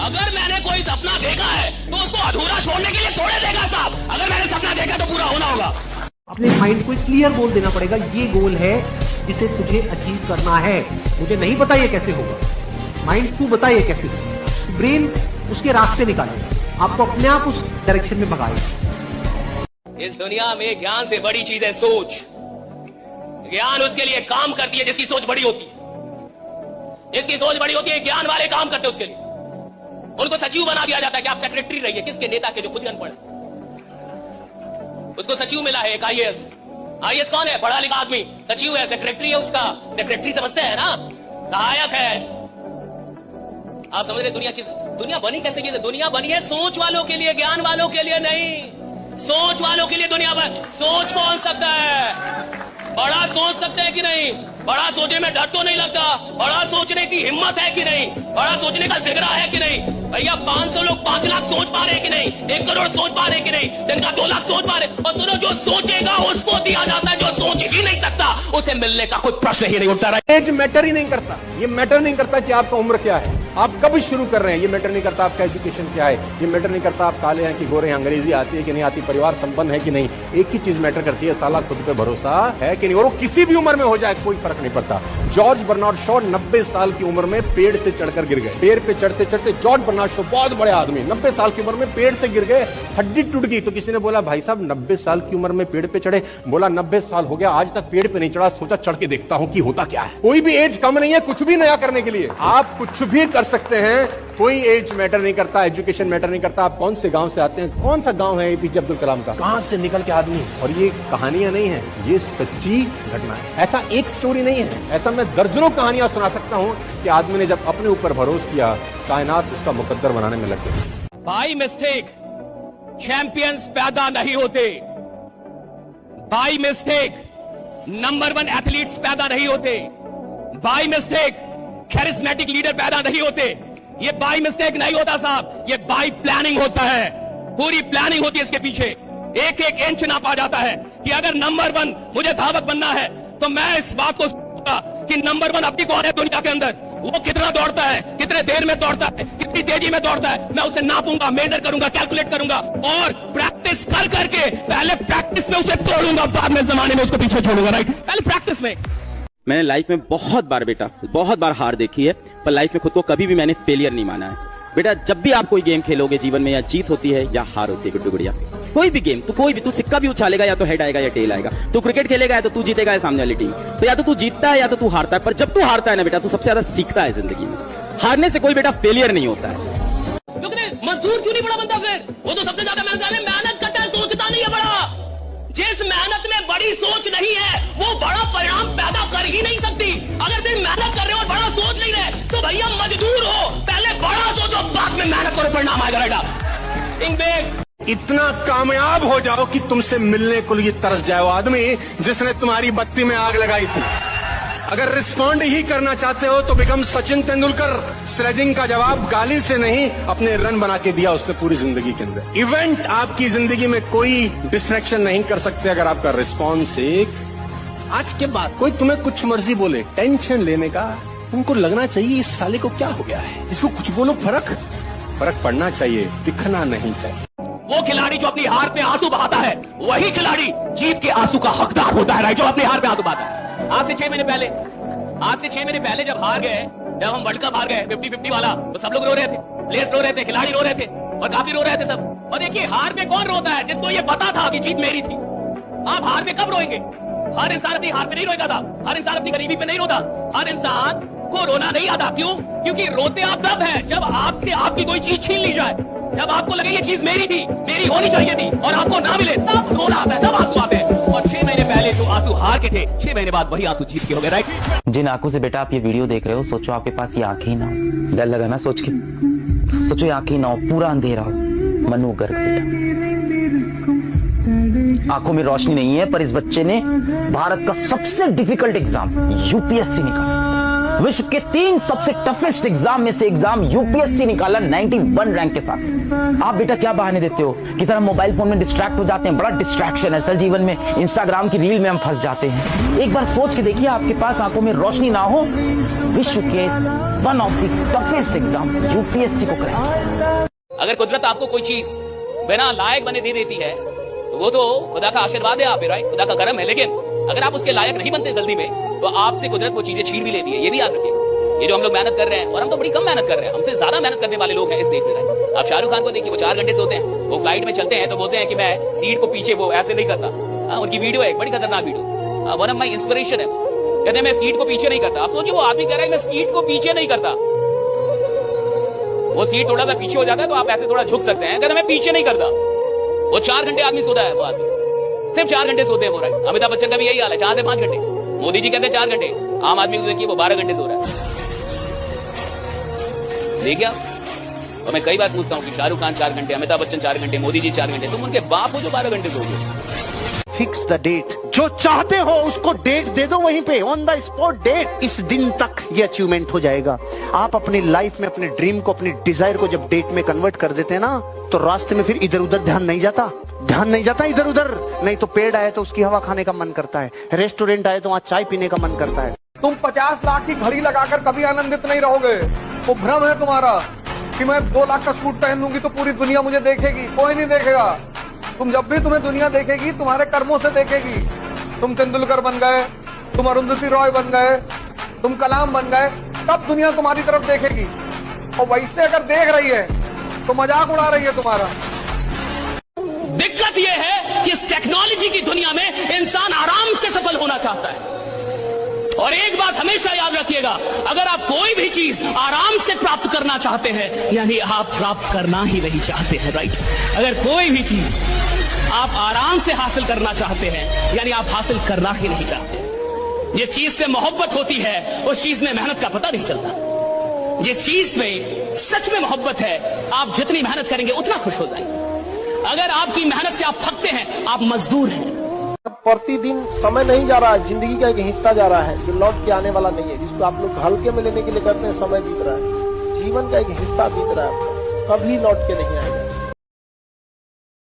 अगर मैंने कोई सपना देखा है तो उसको अधूरा छोड़ने के लिए थोड़े देगा साहब। अगर मैंने सपना देखा तो पूरा होना होगा। अपने माइंड को क्लियर गोल देना पड़ेगा, ये गोल है जिसे तुझे अचीव करना है। मुझे नहीं पता ये कैसे होगा, माइंड तू बता ये कैसे होगा। ब्रेन उसके रास्ते निकालेगा, आपको अपने आप उस डायरेक्शन में भगाएगा। इस दुनिया में ज्ञान से बड़ी चीज है सोच। ज्ञान उसके लिए काम करती है जिसकी सोच बड़ी होती है। जिसकी सोच बड़ी होती है, ज्ञान वाले काम करते हैं उसके लिए। उनको सचिव बना दिया जाता है कि आप सेक्रेटरी रहिए, किसके? नेता के, जो खुद अनपढ़ है। उसको सचिव मिला है एक आईएएस। आईएएस कौन है? पढ़ा लिखा आदमी। सचिव है, सेक्रेटरी है उसका। सेक्रेटरी समझते हैं ना, सहायक है। आप समझ रहे दुनिया बनी कैसे? की दुनिया बनी है सोच वालों के लिए, ज्ञान वालों के लिए नहीं। सोच वालों के लिए दुनिया बनी। सोच कौन सकता है? बड़ा सोच सकते हैं कि नहीं? बड़ा सोचने में डर तो नहीं लगता? बड़ा सोचने की हिम्मत है कि नहीं? बड़ा सोचने का जिगरा है कि नहीं? भैया 500 लोग 5 लाख सोच पा रहे हैं कि नहीं? 1 करोड़ सोच पा रहे हैं कि नहीं? जिनका 2 लाख सोच पा रहे। और सुनो, जो सोचेगा उसको दिया जाता है, जो सोच ही नहीं सकता उसे मिलने का कोई प्रश्न ही नहीं उठता। एज मैटर ही नहीं करता। ये मैटर नहीं करता कि आपका उम्र क्या है, आप कब शुरू कर रहे हैं। ये मैटर नहीं करता आपका एजुकेशन क्या है। ये मैटर नहीं करता आप काले हैं कि गोरे हैं, अंग्रेजी आती है कि नहीं आती, परिवार संपन्न है कि नहीं। एक ही चीज मैटर करती है, साला खुद पे भरोसा है कि नहीं। और वो किसी भी उम्र में हो जाए कोई फर्क नहीं पड़ता। जॉर्ज बर्नार्ड शॉ 90 साल की उम्र में पेड़ से चढ़कर गिर गए। पेड़ पे चढ़ते चढ़ते जॉर्ज बर्नार्ड शॉ, बहुत बड़े आदमी, 90 साल की उम्र में पेड़ से गिर गए, हड्डी टूट गई। तो किसी ने बोला, भाई साहब 90 साल की उम्र में पेड़ पे चढ़े? बोला 90 साल हो गया, आज तक पेड़ पे नहीं चढ़ा, सोचा चढ़ के देखता हूं कि होता क्या है। कोई भी एज कम नहीं है कुछ भी नया करने के लिए। आप कुछ भी कर सकते हैं, कोई एज मैटर नहीं करता, एजुकेशन मैटर नहीं करता। आप कौन से गांव से आते हैं, कौन सा गांव है एपीजे अब्दुल कलाम का, कहां से निकल के आदमी। और ये कहानियां नहीं है, ये सच्ची घटना है। ऐसा एक स्टोरी नहीं है, ऐसा मैं दर्जनों कहानियां सुना सकता हूं कि आदमी ने जब अपने ऊपर भरोसा किया, कायनात उसका मुकद्दर बनाने में लग गई। बाई मिस्टेक चैंपियंस पैदा नहीं होते। बाई मिस्टेक नंबर 1 एथलीट्स पैदा नहीं होते। बाई मिस्टेक कैरिस्मेटिक लीडर पैदा नहीं होते। ये बाई मिस्टेक नहीं होता साहब, ये बाई प्लानिंग होता है। पूरी प्लानिंग होती है इसके पीछे। एक एक इंच नापा जाता है कि अगर नंबर 1 मुझे धावक बनना है तो मैं इस बात को सोचूंगा कि नंबर 1 अपनी कौन है दुनिया के अंदर, वो कितना दौड़ता है, कितने देर में दौड़ता है, कितनी तेजी में दौड़ता है। मैं उसे नापूंगा, मेजर करूंगा, कैलकुलेट करूंगा और प्रैक्टिस कर करके पहले प्रैक्टिस में उसे तोड़ूंगा, बाद में जमाने में उसको पीछे छोड़ूंगा। राइट, पहले प्रैक्टिस में। मैंने लाइफ में बहुत बार हार देखी है, पर लाइफ में खुद को कभी भी मैंने फेलियर नहीं माना है। बेटा, जब भी आप कोई गेम खेलोगे जीवन में, या जीत होती है या हार होती है गुड्डू गुड़िया, कोई भी गेम, तो कोई भी, तू सिक्का भी उछालेगा या तो हेड आएगा या टेल आएगा। तू क्रिकेट खेलेगा या तो तू जीतेगा या सामने वाली टीम, तो या तो तू जीतता है या तो तू हारता है। पर जब तू हारता है ना बेटा, तू सबसे ज्यादा सीखता है जिंदगी में। हारने से कोई बेटा फेलियर नहीं होता है। मजदूर क्यों नहीं बड़ा बनता फिर? वो तो सबसे ज्यादा मेहनत करता है, सोचता नहीं है बड़ा। जिस मेहनत में बड़ी सोच नहीं है वो बड़ा परिणाम पैदा कर ही नहीं सकती। अगर तुम मेहनत कर रहे हो और बड़ा सोच नहीं रहे तो भैया मजदूर हो, पहले बड़ा सोचो, बाद में मेहनत करो, परिणाम आएगा। बेटा इतना कामयाब हो जाओ कि तुमसे मिलने को लिए तरस जाए वो आदमी जिसने तुम्हारी बत्ती में आग लगाई थी। अगर रिस्पॉन्ड ही करना चाहते हो तो बिकम सचिन तेंदुलकर। स्लेजिंग का जवाब गाली से नहीं, अपने रन बना के दिया उसने पूरी जिंदगी के अंदर। इवेंट आपकी जिंदगी में कोई डिस्ट्रैक्शन नहीं कर सकते अगर आपका रिस्पॉन्स एक। आज के बाद कोई तुम्हें कुछ मर्जी बोले, टेंशन लेने का तुमको लगना चाहिए इस साले को क्या हो गया है, इसको कुछ बोलो, फर्क पड़ना चाहिए, दिखना नहीं चाहिए। वो खिलाड़ी जो अपनी हार पे आंसू बहाता है वही खिलाड़ी जीत के आंसू का हकदार होता है। जो अपनी हार पे आंसू बहाता है। आज से 6 महीने पहले जब हार गए, जब हम वर्ल्ड कप हार गए 50-50 वाला, तो सब लोग रो रहे थे, प्लेयर्स रो रहे थे, खिलाड़ी रो रहे थे और काफी रो रहे थे सब। और देखिए, हार में कौन रोता है? जिसको ये पता था कि जीत मेरी थी। आप हार में कब रोएंगे? हर इंसान अपनी हार पे नहीं रोएगा था, हर इंसान अपनी गरीबी पे नहीं रोता, हर इंसान को रोना नहीं आता। क्यों? क्योंकि रोते आप तब है जब आपसे आपकी कोई चीज छीन ली जाए, जब आपको लगे ये चीज मेरी थी, मेरी होनी चाहिए थी और आपको ना मिले, तब रोना आता है, तब आंसू आते हैं। और 6 महीने पहले जो आंसू हार के थे, 6 महीने बाद वही आंसू जीत के हो गए। राइट, जिन आंखों से बेटा आप ये वीडियो देख रहे हो, सोचो आपके पास ये आंखें ही ना हो। डर लगा ना सोच के? सोचो ये आंखें ना हो, पूरा अंधेरा हो। मनु गर्ग बेटा, आंखों में रोशनी नहीं है, पर इस बच्चे ने भारत का सबसे डिफिकल्ट एग्जाम यूपीएससी निकाला। विश्व के 3 सबसे टफेस्ट एग्जाम में से एग्जाम यूपीएससी निकाला 91 रैंक के साथ। आप बेटा क्या बहाने देते हो कि सर हम मोबाइल फोन में डिस्ट्रैक्ट हो जाते हैं, बड़ा डिस्ट्रैक्शन है सर जीवन में, इंस्टाग्राम की रील में हम फंस जाते हैं। एक बार सोच के देखिए, आपके पास आंखों में रोशनी ना हो, विश्व के one of the toughest exam UPSC को क्रैक। अगर कुदरत आपको कोई चीज बिना लायक बने दे देती है तो वो तो खुदा का आशीर्वाद है आप पे, राइट, खुदा का करम है। लेकिन अगर आप उसके लायक नहीं बनते जल्दी में तो आपसे कुदरत वो चीजें छीन भी लेती है। ये भी याद रखिए। ये जो हम लोग मेहनत कर रहे हैं, और हम तो बड़ी कम मेहनत कर रहे हैं, हमसे ज्यादा मेहनत करने वाले लोग हैं इस देश में, राइट। आप शाहरुख खान को देखिए, वो 4 घंटे सोते हैं, वो फ्लाइट में चलते हैं तो बोलते हैं कि मैं सीट को पीछे, वो ऐसे नहीं करता। उनकी वीडियो है, बड़ी खतरनाक video, one of my inspiration है। कहते हैं मैं सीट को पीछे नहीं करता। आप सोचिए, वो आदमी कह रहा है मैं सीट को पीछे नहीं करता। वो सीट थोड़ा सा पीछे हो जाता है तो आप ऐसे थोड़ा झुक सकते हैं, कहते मैं पीछे नहीं करता। वो 4 घंटे आदमी सोता है, वो आदमी सिर्फ 4 घंटे सोते हैं वो, राइट। अमिताभ बच्चन का भी यही हाल है, 4 से 5 घंटे। मोदी जी कहते हैं 4 घंटे, आम आदमी को देखिए वो 12 घंटे सो रहा है। देखिए तो मैं कई बार पूछता हूँ कि शाहरुख खान 4 घंटे, अमिताभ बच्चन 4 घंटे, मोदी जी 4 घंटे, तुम उनके बाप हो जो 12 घंटे सोओगे। फिक्स द डेट, जो चाहते हो उसको डेट दे दो, वहीं पे ऑन द स्पॉट डेट। इस दिन तक ये अचीवमेंट हो जाएगा। आप अपनी लाइफ में अपने ड्रीम को, अपनी डिजायर को जब डेट में कन्वर्ट कर देते हैं ना, तो रास्ते में फिर इधर उधर ध्यान नहीं जाता, इधर उधर। नहीं तो पेड़ आए तो उसकी हवा खाने का मन करता है, रेस्टोरेंट आए तो वहाँ चाय पीने का मन करता है। तुम 50 लाख की घड़ी लगाकर कभी आनंदित नहीं रहोगे। वो भ्रम है तुम्हारा कि मैं 2 लाख का सूट पहन लूंगी तो पूरी दुनिया मुझे देखेगी। कोई नहीं देखेगा। तुम जब भी तुम्हें दुनिया देखेगी, तुम्हारे कर्मों से देखेगी। तुम तेंदुलकर बन गए, तुम अरुंधति रॉय बन गए, तुम कलाम बन गए, तब दुनिया तुम्हारी तरफ देखेगी। और वैसे अगर देख रही है तो मजाक उड़ा रही है तुम्हारा। दिक्कत यह है कि इस टेक्नोलॉजी की दुनिया में इंसान आराम से सफल होना चाहता है। और एक बात हमेशा याद रखिएगा, अगर आप कोई भी चीज आराम से प्राप्त करना चाहते हैं, यानी आप प्राप्त करना ही नहीं चाहते हैं, राइट। अगर कोई भी चीज आप आराम से हासिल करना चाहते हैं, यानी आप हासिल करना ही नहीं चाहते। जिस चीज से मोहब्बत होती है उस चीज में मेहनत का पता नहीं चलता। जिस चीज में सच में मोहब्बत है, आप जितनी मेहनत करेंगे उतना खुश हो जाएंगे। अगर आपकी मेहनत से आप थकते हैं, आप मजदूर हैं। प्रतिदिन समय नहीं जा रहा है, जिंदगी का एक हिस्सा जा रहा है जो लौट के आने वाला नहीं है, जिसको आप लोग हल्के में लेने के लिए करते हैं। समय बीत रहा है, जीवन का एक हिस्सा बीत रहा है, कभी लौट के नहीं आएगा।